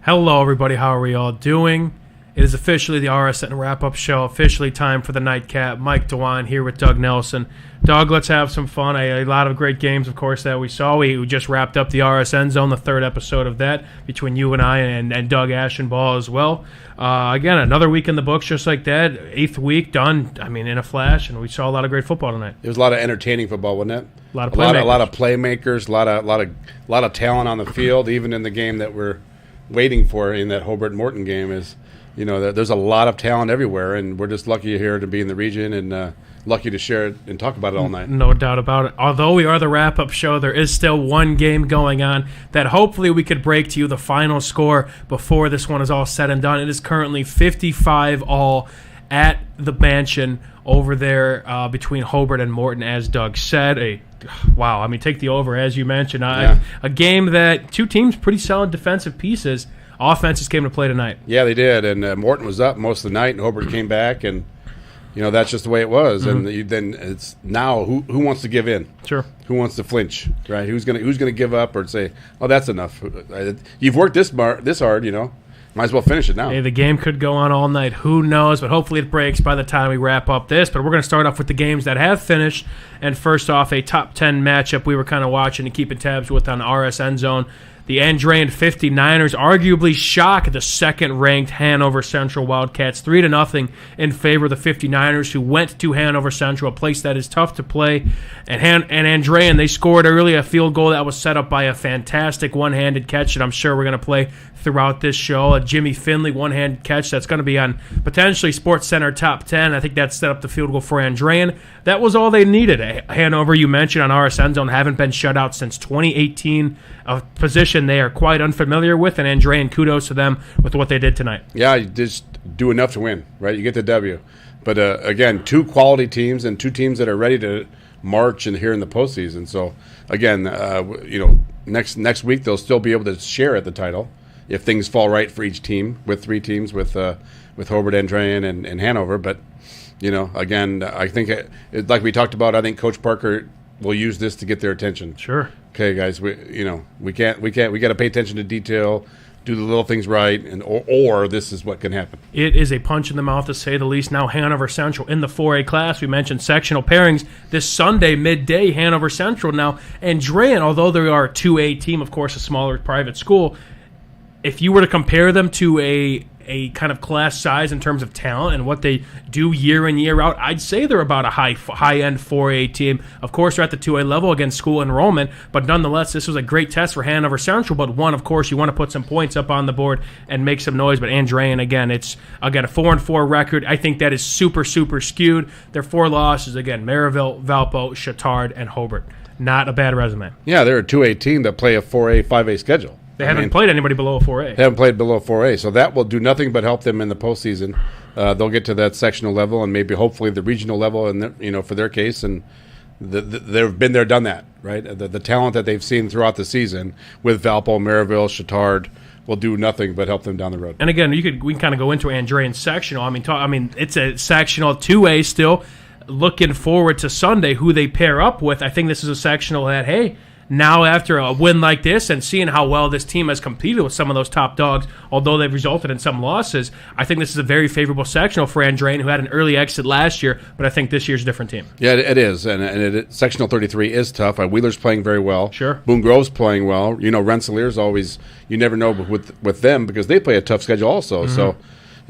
Hello, everybody. How are we all doing? It is officially the RSN wrap-up show. Officially time for the nightcap. Mike DeWine here with Doug Nelson. Doug, let's have some fun. A lot of great games, of course, that we saw. We just wrapped up the RSN Zone, the third episode of that, between you and I and Doug Ashenball as well. Again, another week in the books just like that. 8th week done, in a flash, and we saw a lot of great football tonight. It was a lot of entertaining football, wasn't it? A lot of playmakers. A lot of playmakers, a lot of talent on the field, even in the game that we're waiting for in that Hobart-Morton game is, there's a lot of talent everywhere, and we're just lucky here to be in the region and lucky to share it and talk about it all night. No doubt about it. Although we are the wrap-up show, there is still one game going on that hopefully we could break to you the final score before this one is all said and done. It is currently 55-all at the Mansion over there between Hobart and Morton, as Doug said. Wow, take the over, as you mentioned. A game that two teams, pretty solid defensive pieces. Offenses came to play tonight. Yeah, they did, and Morton was up most of the night, and Hobart came back, and that's just the way it was. Mm-hmm. And then it's now who wants to give in? Sure. Who wants to flinch? Right? Who's gonna give up or say, "Oh, that's enough"? You've worked this hard, Might as well finish it now. Hey, the game could go on all night. Who knows? But hopefully it breaks by the time we wrap up this. But we're going to start off with the games that have finished. And first off, a top 10 matchup we were kind of watching and keeping tabs with on RSN Zone. The Andrean 59ers arguably shock the second-ranked Hanover Central Wildcats 3-0 in favor of the 59ers, who went to Hanover Central, a place that is tough to play. And Andrean, they scored early a field goal that was set up by a fantastic one-handed catch that I'm sure we're going to play throughout this show. A Jimmy Finley one-handed catch that's going to be on potentially SportsCenter Top 10. I think that set up the field goal for Andrean. That was all they needed. Hanover, you mentioned on RSN Zone, haven't been shut out since 2018, a position they are quite unfamiliar with, and Andrean, kudos to them with what they did tonight. Yeah, you just do enough to win, right? You get the W. But, again, two quality teams and two teams that are ready to march here in the postseason. So, again, next week they'll still be able to share at the title if things fall right for each team, with three teams with Hobart, Andrean, and Hanover. But, again, I think like we talked about, I think Coach Parker will use this to get their attention. Sure. Okay, guys, we got to pay attention to detail, do the little things right, and or this is what can happen. It is a punch in the mouth, to say the least. Now Hanover Central in the 4A class. We mentioned sectional pairings this Sunday midday. Hanover Central now. Andrean, although they are a 2A team, of course, a smaller private school. If you were to compare them to a kind of class size in terms of talent and what they do year in, year out, I'd say they're about a high-end 4A team. Of course, they're at the 2A level against school enrollment, but nonetheless, this was a great test for Hanover Central. But one, of course, you want to put some points up on the board and make some noise. But Andrean, again, it's a 4-4 record. I think that is super, super skewed. Their 4 losses, again, Maryville, Valpo, Chittard, and Hobart. Not a bad resume. Yeah, they're a 2A team that play a 4A, 5A schedule. They haven't played anybody below a 4A. They haven't played below 4A, so that will do nothing but help them in the postseason. They'll get to that sectional level and maybe hopefully the regional level, and for their case, and they've been there, done that, right? The talent that they've seen throughout the season with Valpo, Maryville, Chittard will do nothing but help them down the road. And again, we can kind of go into Andrean sectional. It's a sectional 2A still. Looking forward to Sunday, who they pair up with. I think this is a sectional that, hey, now after a win like this and seeing how well this team has competed with some of those top dogs, although they've resulted in some losses, I think this is a very favorable sectional for Andrean, who had an early exit last year, but I think this year's a different team. Yeah, it is, and sectional 33 is tough. Wheeler's playing very well. Sure. Boone Grove's playing well. Rensselaer's always, you never know with them because they play a tough schedule also, so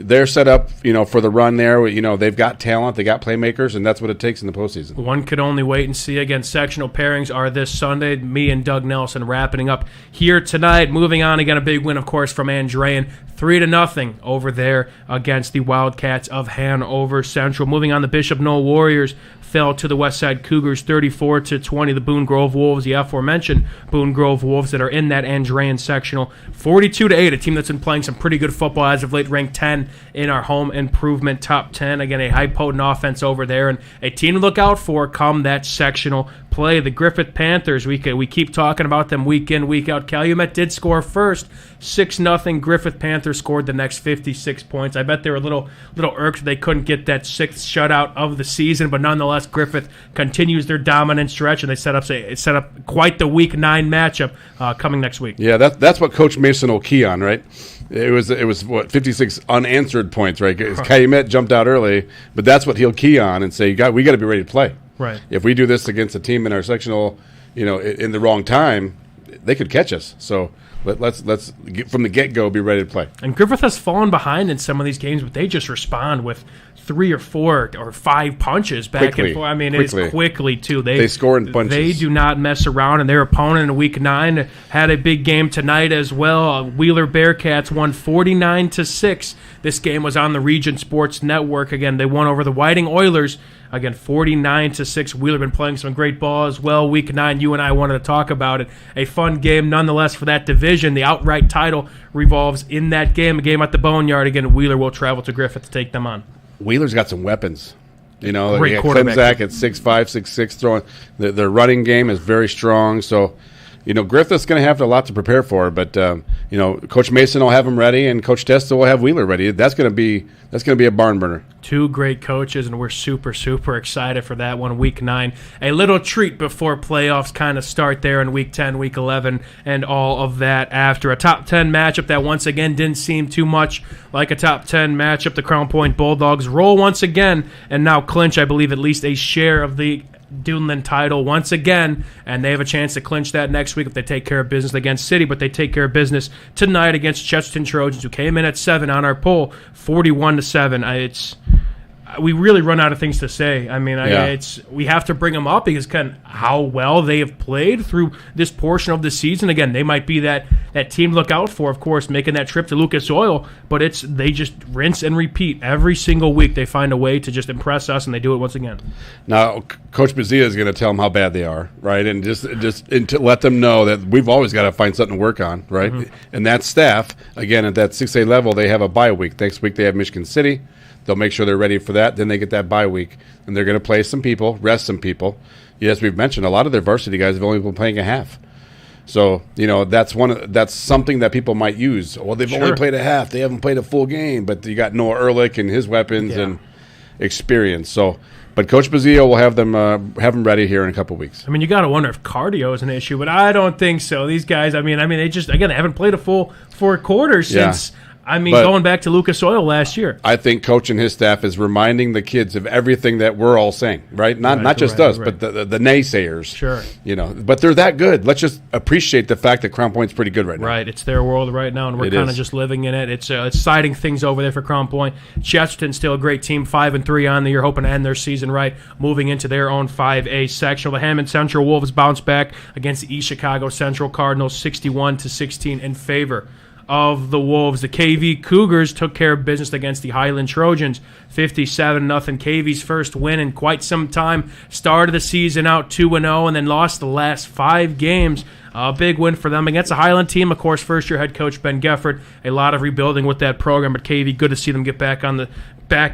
they're set up, for the run there. They've got talent, they got playmakers, and that's what it takes in the postseason. One could only wait and see. Again, sectional pairings are this Sunday. Me and Doug Nelson wrapping up here tonight. Moving on, again, a big win, of course, from Andrean. 3-0 over there against the Wildcats of Hanover Central. Moving on, the Bishop Knoll Warriors fell to the Westside Cougars 34-20. The Boone Grove Wolves, the aforementioned Boone Grove Wolves that are in that Andrean sectional, 42-8. A team that's been playing some pretty good football as of late, ranked 10 in our home improvement top 10. Again, a high potent offense over there, and a team to look out for come that sectional play. The Griffith Panthers, we keep talking about them week in, week out. Calumet did score first, 6-0. Griffith Panthers scored the next 56 points. I bet they were a little irked they couldn't get that 6th shutout of the season, but nonetheless, Griffith continues their dominant stretch, and they set up quite the Week 9 matchup coming next week. Yeah, that's what Coach Mason will key on, right? It was what 56 unanswered points, right? Calumet jumped out early, but that's what he'll key on and say, we got to be ready to play. Right. If we do this against a team in our sectional, in the wrong time, they could catch us. So let's get, from the get-go, be ready to play. And Griffith has fallen behind in some of these games, but they just respond with 3 or 4 or 5 punches back and forth. I mean, it's quickly, too. They score in punches. They do not mess around, and their opponent in Week 9 had a big game tonight as well. Wheeler Bearcats won 49-6. This game was on the Region Sports Network. Again, they won over the Whiting Oilers. Again, 49-6. Wheeler been playing some great ball as well. Week 9, you and I wanted to talk about it. A fun game nonetheless for that division. The outright title revolves in that game. A game at the Boneyard. Again, Wheeler will travel to Griffith to take them on. Wheeler's got some weapons. Great quarterback. Klimzak at 6'5", 6'6", throwing. Their running game is very strong. So, Griffith's going to have a lot to prepare for. But Coach Mason will have them ready, and Coach Testa will have Wheeler ready. That's going to be a barn burner. 2 great coaches, and we're super, super excited for that one. Week 9, a little treat before playoffs kind of start there in Week 10, Week 11, and all of that after. A top 10 matchup that once again didn't seem too much like a top 10 matchup. The Crown Point Bulldogs roll once again and now clinch, I believe, at least a share of the Duneland title once again, and they have a chance to clinch that next week if they take care of business against City, but they take care of business tonight against Chesterton Trojans, who came in at 7 on our poll, 41-7. We really run out of things to say. I mean, we have to bring them up because kind of how well they have played through this portion of the season. Again, they might be that team to look out for, of course, making that trip to Lucas Oil, but they just rinse and repeat every single week. They find a way to just impress us, and they do it once again. Now, Coach Bazia is going to tell them how bad they are, right, and just to let them know that we've always got to find something to work on, right? Mm-hmm. And that staff, again, at that 6A level, they have a bye week. Next week they have Michigan City. They'll make sure they're ready for that. Then they get that bye week, and they're going to play some people, rest some people. Yes, we've mentioned a lot of their varsity guys have only been playing a half. So that's something that people might use. Well, they've only played a half; they haven't played a full game. But you got Noah Ehrlich and his weapons and experience. So, but Coach Bazio will have them ready here in a couple weeks. I mean, you got to wonder if cardio is an issue, but I don't think so. These guys, I mean, they just they haven't played a full 4 quarters since. Going back to Lucas Oil last year. I think Coach and his staff is reminding the kids of everything that we're all saying, right? Not just us, but the naysayers. Sure. But they're that good. Let's just appreciate the fact that Crown Point's pretty good right now. Right. It's their world right now, and we're kind of just living in it. It's exciting things over there for Crown Point. Chesterton's still a great team, 5-3 on the year, hoping to end their season right, moving into their own 5A sectional. The Hammond Central Wolves bounce back against the East Chicago Central Cardinals, 61-16 in favor of the Wolves. The KV Cougars took care of business against the Highland Trojans, 57-0. KV's first win in quite some time. Started the season out 2-0 and then lost the last 5 games. A big win for them against the Highland team. Of course, first-year head coach Ben Gefford. A lot of rebuilding with that program, but KV, good to see them get back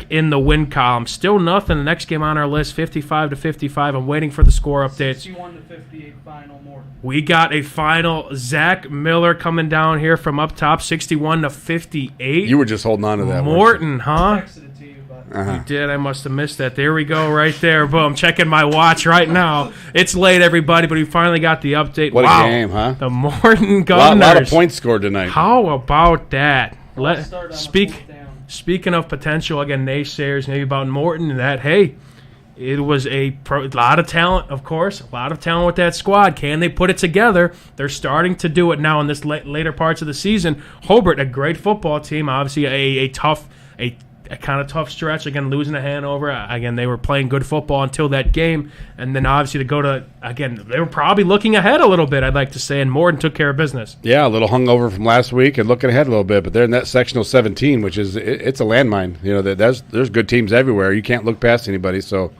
in the win column. Still nothing. The next game on our list, 55-55. I'm waiting for the score updates. 61-58 final, Morton. We got a final. Zach Miller coming down here from up top, 61-58. You were just holding on to that. Morton, huh? I texted it to you, but You did. I must have missed that. There we go, right there. Boom. Checking my watch right now. It's late, everybody, but we finally got the update. What a game, huh? The Morton Gunners. A lot of points scored tonight. How about that? Speaking of potential, again, naysayers maybe about Morton, it was a lot of talent, of course, a lot of talent with that squad. Can they put it together? They're starting to do it now in this later parts of the season. Hobart, a great football team, obviously a kind of tough stretch. Again, losing to Hanover. Again, they were playing good football until that game. And then obviously to go to, again, they were probably looking ahead a little bit, I'd like to say, and Morton took care of business. Yeah, a little hungover from last week and looking ahead a little bit. But they're in that sectional 17, which is, it's a landmine. There's good teams everywhere. You can't look past anybody. So,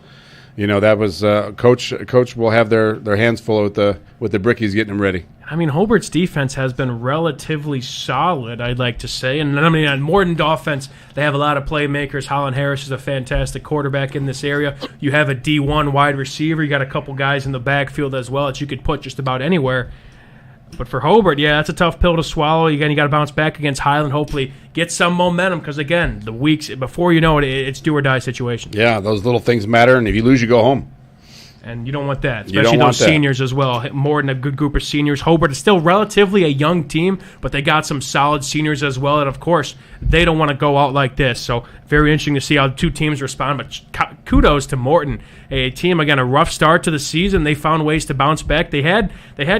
that was Coach will have their hands full with the brickies getting them ready. I mean, Hobart's defense has been relatively solid, I'd like to say. And on Morton offense, they have a lot of playmakers. Holland Harris is a fantastic quarterback in this area. You have a D1 wide receiver. You got a couple guys in the backfield as well that you could put just about anywhere. But for Hobart, that's a tough pill to swallow. Again, you got to bounce back against Highland, hopefully get some momentum because, again, the weeks before you know it, it's do-or-die situation. Yeah, those little things matter, and if you lose, you go home. And you don't want that, You especially don't want those that. seniors as well. More than a good group of seniors. Hobart is still relatively a young team, but they got some solid seniors as well. And, of course, they don't want to go out like this. So very interesting to see how the two teams respond. But kudos to Morton, a team, again, a rough start to the season. They found ways to bounce back. They had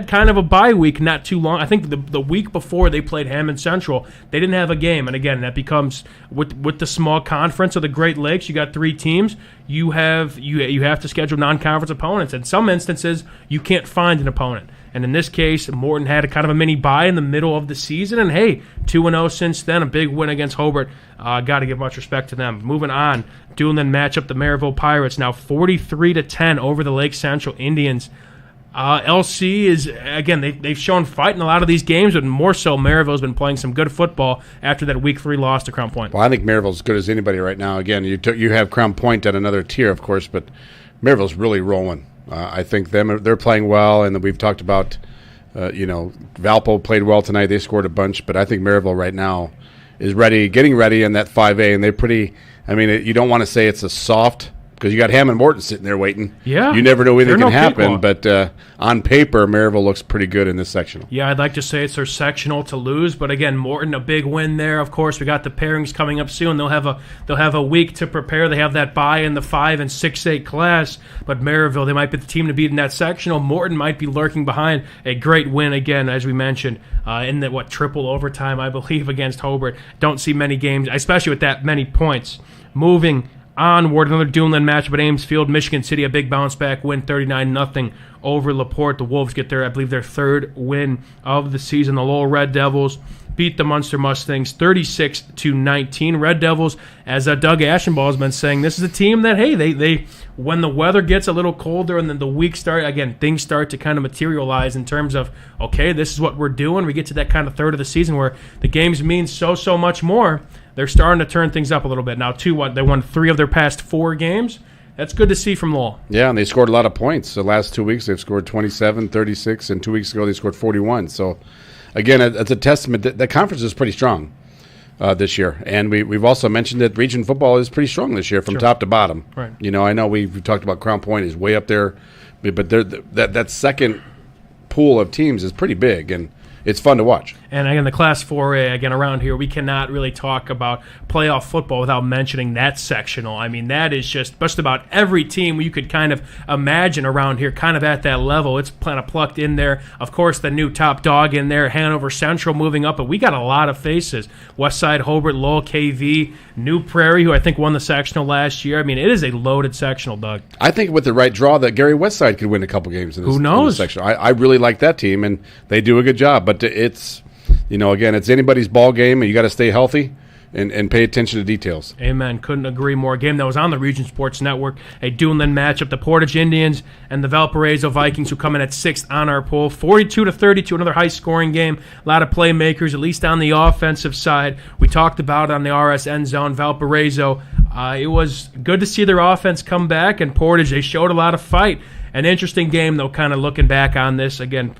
kind of a bye week not too long. I think the week before they played Hammond Central, they didn't have a game. And, again, that becomes with the small conference of the Great Lakes, you got 3 teams. You have to schedule non-conference opponents. In some instances, you can't find an opponent. And in this case, Morton had a kind of a mini bye in the middle of the season. And, hey, 2-0 since then, a big win against Hobart. Got to give much respect to them. Moving on, Duneland matchup, the Maryville Pirates, now 43-10 over the Lake Central Indians. LC is, again, they've shown fight in a lot of these games, but more so Maryville's been playing some good football after that Week 3 loss to Crown Point. Well, I think Maryville's as good as anybody right now. Again, you have Crown Point at another tier, of course, but Maryville's really rolling. I think they're playing well, and we've talked about, Valpo played well tonight. They scored a bunch, but I think Maryville right now is getting ready in that 5A, and they're pretty. I mean, you don't want to say it's a soft, because you got Hammond Morton sitting there waiting. Yeah. You never know anything They're can no happen, cakewalk. but on paper, Maryville looks pretty good in this sectional. Yeah, I'd like to say it's their sectional to lose, but again, Morton, a big win there. Of course, we got the pairings coming up soon. They'll have a week to prepare. They have that bye in the 5 and 6A class, but Maryville, they might be the team to beat in that sectional. Morton might be lurking behind. A great win again, as we mentioned, in the triple overtime, I believe, against Hobart. Don't see many games, especially with that many points. Moving onward, another Duneland matchup at Amesfield. Michigan City, a big bounce-back win, 39-0 over LaPorte. The Wolves get I believe, their 3rd win of the season. The Lowell Red Devils beat the Munster Mustangs 36-19. Red Devils, as Doug Ashenball has been saying, this is a team that, hey, they when the weather gets a little colder and then the weeks start, again, things start to kind of materialize in terms of, okay, this is what we're doing. We get to that kind of third of the season where the games mean so much more. They're starting to turn things up a little bit. Now, they won 3 of their past 4 games. That's good to see from Lowell. Yeah, and they scored a lot of points. The last 2 weeks, they've scored 27, 36, and 2 weeks ago they scored 41. So, again, it's a testament that the conference is pretty strong this year. And we've also mentioned that region football is pretty strong this year from top to bottom. Right. I know we've talked about Crown Point is way up there, but that second pool of teams is pretty big, and it's fun to watch. And again, the Class 4A, again, around here, we cannot really talk about playoff football without mentioning that sectional. I mean, that is just about every team you could kind of imagine around here, kind of at that level. It's kind of plucked in there. Of course, the new top dog in there, Hanover Central moving up, but we got a lot of faces. Westside, Hobart, Lowell, KV, New Prairie, who I think won the sectional last year. I mean, it is a loaded sectional, Doug. I think with the right draw that Gary Westside could win a couple games in this, Who knows? in this sectional. I really like that team, and they do a good job. But it's, again, it's anybody's ball game, and you got to stay healthy and pay attention to details. Amen. Couldn't agree more. A game that was on the Region Sports Network, a Duneland matchup, the Portage Indians and the Valparaiso Vikings, who come in at 6th on our poll. 42-32, another high-scoring game. A lot of playmakers, at least on the offensive side. We talked about it on the RSN zone. Valparaiso, it was good to see their offense come back, and Portage, they showed a lot of fight. An interesting game, though, kind of looking back on this. Again,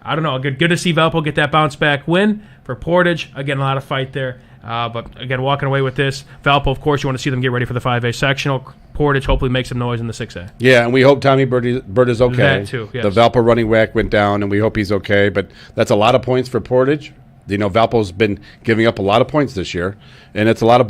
I don't know. Good to see Valpo get that bounce-back win. For Portage, again, a lot of fight there. But, again, walking away with this. Valpo, of course, you want to see them get ready for the 5A sectional. Portage hopefully makes some noise in the 6A. Yeah, and we hope Tommy Bird is okay. That too, yes. The Valpo running back went down, and we hope he's okay. But that's a lot of points for Portage. Valpo's been giving up a lot of points this year, and it's a lot of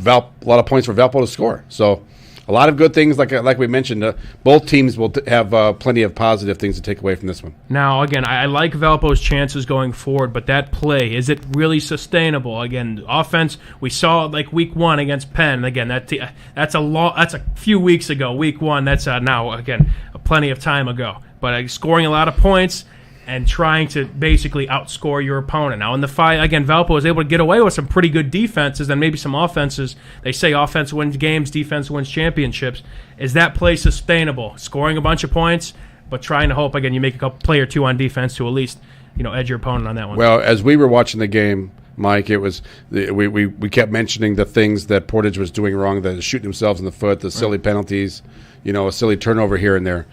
points for Valpo to score. So a lot of good things, like we mentioned. Both teams will have plenty of positive things to take away from this one. Now, again, I like Valpo's chances going forward, but that play, is it really sustainable? Again, offense, we saw it like Week 1 against Penn. Again, that's a few weeks ago. Week 1, that's now, again, plenty of time ago. But scoring a lot of points and trying to basically outscore your opponent. Now, in the fight, again, Valpo was able to get away with some pretty good defenses and maybe some offenses. They say offense wins games, defense wins championships. Is that play sustainable? Scoring a bunch of points, but trying to hope, again, you make a couple play or two on defense to at least, edge your opponent on that one. Well, as we were watching the game, Mike, it was we kept mentioning the things that Portage was doing wrong, the shooting themselves in the foot, the silly penalties, a silly turnover here and there.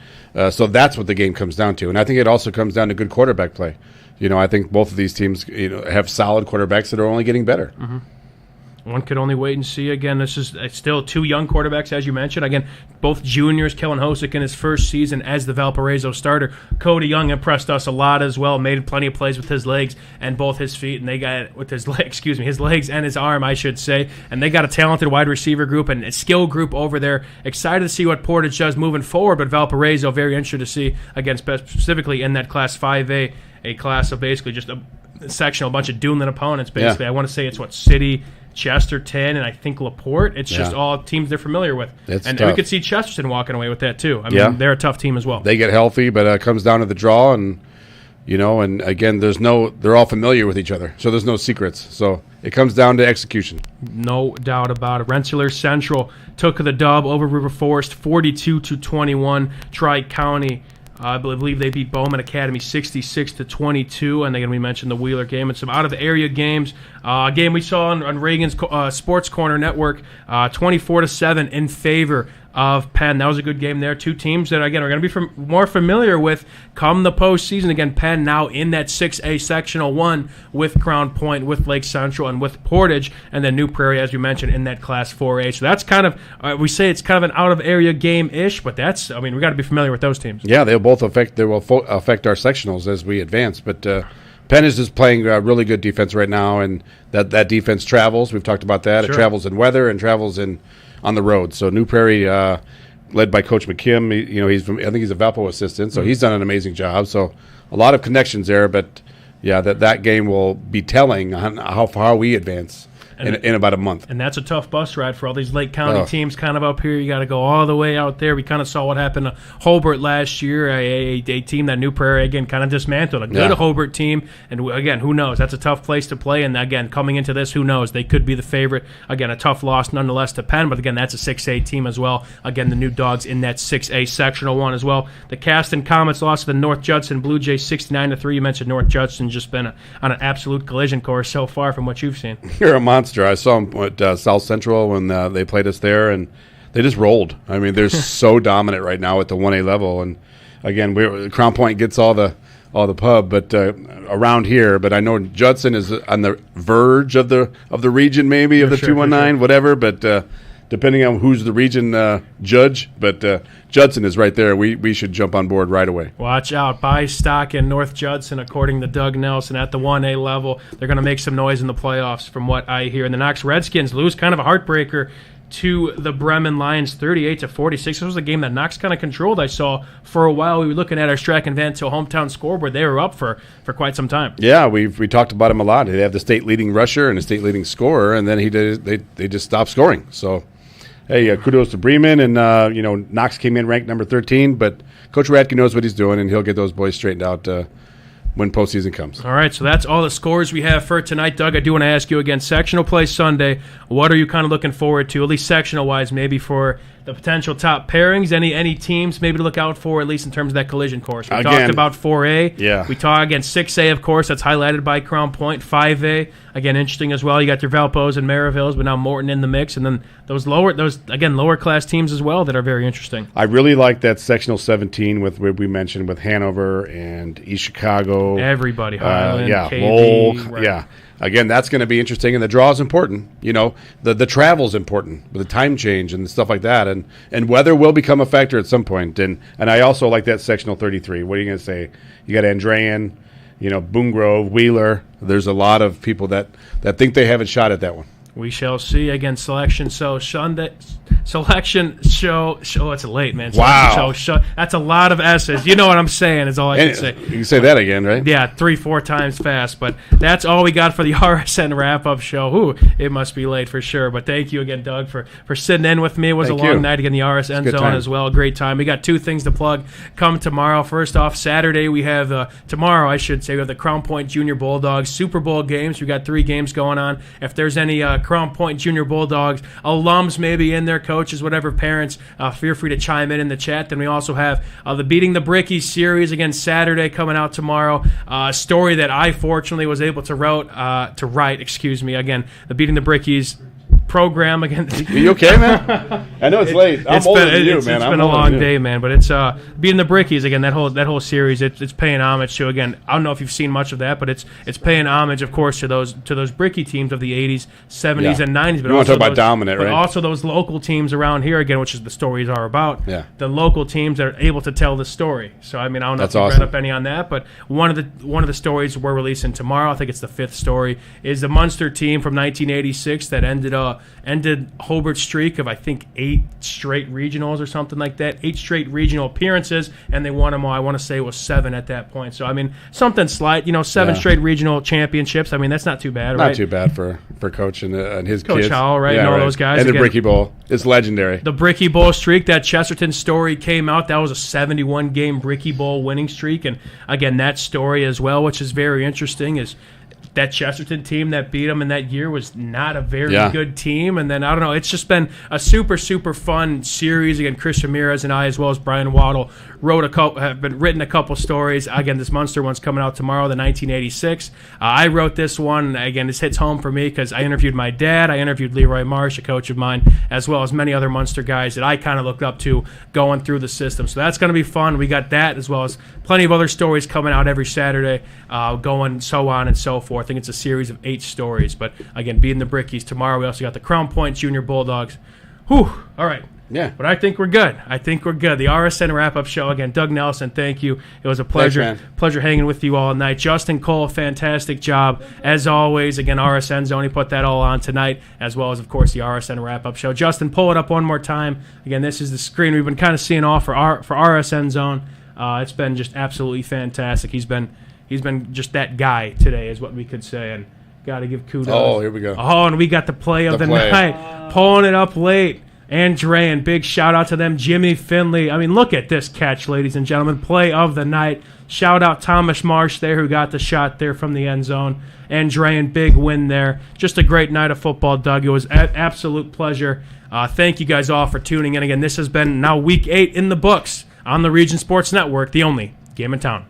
So that's what the game comes down to. And I think it also comes down to good quarterback play. I think both of these teams have solid quarterbacks that are only getting better. Mm-hmm. one could only wait and see. Again, this is still two young quarterbacks, as you mentioned. Again, both juniors. Kellen Hosick in his first season as the Valparaiso starter. Cody Young impressed us a lot as well. Made plenty of plays with his legs and both his feet, and they got with his his legs and his arm, I should say. And they got a talented wide receiver group and a skill group over there. Excited to see what Portage does moving forward, but Valparaiso very interested to see, again, specifically in that Class 5A, a class of basically just a sectional, a bunch of Duneland opponents, basically. I want to say it's City, Chesterton, and I think LaPorte. It's just all teams they're familiar with. And we could see Chesterton walking away with that, too. I mean, they're a tough team as well. They get healthy, but it comes down to the draw, and, and again, they're all familiar with each other, so there's no secrets. So it comes down to execution. No doubt about it. Rensselaer Central took the dub over River Forest, 42-21. Tri-County, I believe they beat Bowman Academy 66-22, and again we mentioned the Wheeler game and some out-of-area games. A game we saw on Reagan's Sports Corner Network, 24-7 in favor of Penn. That was a good game there. Two teams that, again, are going to be more familiar with come the postseason. Again, Penn now in that 6A Sectional 1 with Crown Point, with Lake Central, and with Portage, and then New Prairie, as you mentioned, in that Class 4A. So that's kind of, we say it's kind of an out-of-area game-ish, but that's, we got to be familiar with those teams. Yeah, they will affect our sectionals as we advance, but Penn is just playing really good defense right now, and that defense travels. We've talked about that. Sure. It travels in weather and travels on the road. So New Prairie, led by Coach McKim, I think he's a Valpo assistant, so he's done an amazing job. So a lot of connections there, but yeah, that game will be telling on how far we advance in about a month. And that's a tough bus ride for all these Lake County teams kind of up here. You got to go all the way out there. We kind of saw what happened to Hobart last year, a team that New Prairie, again, kind of dismantled. A good Hobart team. And, again, who knows? That's a tough place to play. And, again, coming into this, who knows? They could be the favorite. Again, a tough loss nonetheless to Penn. But, again, that's a 6A team as well. Again, the new dogs in that 6A Sectional 1 as well. The Caston Comets lost to the North Judson Blue Jays 69-3. You mentioned North Judson just been on an absolute collision course so far from what you've seen. You're a monster. I saw them at South Central when they played us there, and they just rolled. They're so dominant right now at the 1A level. And again, Crown Point gets all the pub, but around here. But I know Judson is on the verge of the region, maybe of the 219, whatever. But depending on who's the region judge, but Judson is right there. We should jump on board right away. Watch out. Buy stock in North Judson, according to Doug Nelson, at the 1A level. They're going to make some noise in the playoffs from what I hear. And the Knox Redskins lose kind of a heartbreaker to the Bremen Lions 38-46. This was a game that Knox kind of controlled, I saw, for a while. We were looking at our Strack and Van Til hometown scoreboard. They were up for quite some time. Yeah, we talked about him a lot. They have the state leading rusher and the state leading scorer, and then they just stopped scoring. So, hey, kudos to Bremen, and Knox came in ranked number 13, but Coach Radke knows what he's doing, and he'll get those boys straightened out when postseason comes. All right, so that's all the scores we have for tonight. Doug, I do want to ask you again, sectional play Sunday, what are you kind of looking forward to, at least sectional-wise, maybe for the potential top pairings? Any teams maybe to look out for, at least in terms of that collision course? We talked about 4A. Yeah. We talked, again, 6A, of course. That's highlighted by Crown Point. 5A, again, interesting as well. You got your Valpos and Marivilles, but now Morton in the mix. And then those lower-class teams as well that are very interesting. I really like that sectional 17 with what we mentioned with Hanover and East Chicago. Everybody. Highland, KD. Lowell. Right. Yeah. Again, that's going to be interesting, and the draw is important. The travel's important, with the time change and stuff like that, and weather will become a factor at some point. And I also like that sectional 33. What are you going to say? You got Andrean, Boone Grove, Wheeler. There's a lot of people that think they have a shot at that one. We shall see. Again, selection show. Oh, it's late, man. Wow. That's a lot of S's. You know what I'm saying is all I can say. You can say that again, right? Yeah, 3-4 times fast. But that's all we got for the RSN wrap-up show. Ooh, it must be late for sure. But thank you again, Doug, for sitting in with me. It was a long night again, the RSN zone as well. Great time. We got two things to plug. Come tomorrow. First off, Saturday we have, tomorrow I should say, we have the Crown Point Junior Bulldogs Super Bowl games. We got 3 games going on. If there's any Crown Point Junior Bulldogs alums maybe in there, coaches, whatever, parents, feel free to chime in the chat. Then we also have the Beating the Brickies series again Saturday coming out tomorrow. A story that I fortunately was able to write. Again, the Beating the Brickies program again. Are you okay, man? I know it's late. I'm older than you, man. It's been a long day, man. But it's beating the Brickies again. That whole series. It's paying homage to, again. I don't know if you've seen much of that, but it's paying homage, of course, to those Bricky teams of the 80s, 70s, and 90s. But you want to talk about dominant, right? But also those local teams around here again, which is the stories are about. Yeah. The local teams that are able to tell the story. So I mean, I don't know That's if you awesome. read up any on that, but one of the stories we're releasing tomorrow, I think it's the 5th story, is the Munster team from 1986 that ended Hobart's streak of, I think, 8 straight regionals or something like that. 8 straight regional appearances, and they won them all. I want to say it was 7 at that point. So I mean, something slight, 7 straight regional championships. I mean, that's not too bad, right? Not too bad for Coach and his Coach kids. Howell, right? Yeah, and all right. those guys. And the Again, Bricky Bowl. It's legendary. the Bricky Bowl streak, that Chesterton story came out. That was a 71-game Bricky Bowl winning streak. And, again, that story as well, which is very interesting, is that Chesterton team that beat them in that year was not a very good team. And then, I don't know, it's just been a super, super fun series. Again, Chris Ramirez and I, as well as Brian Waddle, have written a couple stories. Again, this Munster one's coming out tomorrow, the 1986. I wrote this one. Again, this hits home for me because I interviewed my dad. I interviewed Leroy Marsh, a coach of mine, as well as many other Munster guys that I kind of looked up to going through the system. So that's going to be fun. We got that, as well as plenty of other stories coming out every Saturday, going so on and so forth. I think it's a series of 8 stories. But, again, beating the Brickies tomorrow. We also got the Crown Point Junior Bulldogs. Whew. All right. Yeah. But I think we're good. The RSN wrap-up show. Again, Doug Nelson, thank you. It was a pleasure. Thanks, man. Pleasure hanging with you all night. Justin Cole, fantastic job. As always, again, RSN Zone, he put that all on tonight, as well as, of course, the RSN wrap-up show. Justin, pull it up one more time. Again, this is the screen we've been kind of seeing off for RSN Zone. It's been just absolutely fantastic. He's been just that guy today, is what we could say, and got to give kudos. Oh, here we go. Oh, and we got the play of the night. Pulling it up late. Andrean, big shout out to them. Jimmy Finley. I mean, look at this catch, ladies and gentlemen. Play of the night. Shout out Thomas Marsh there, who got the shot there from the end zone. Andrean, big win there. Just a great night of football, Doug. It was an absolute pleasure. Thank you guys all for tuning in. Again, this has been now week 8 in the books on the Region Sports Network, the only game in town.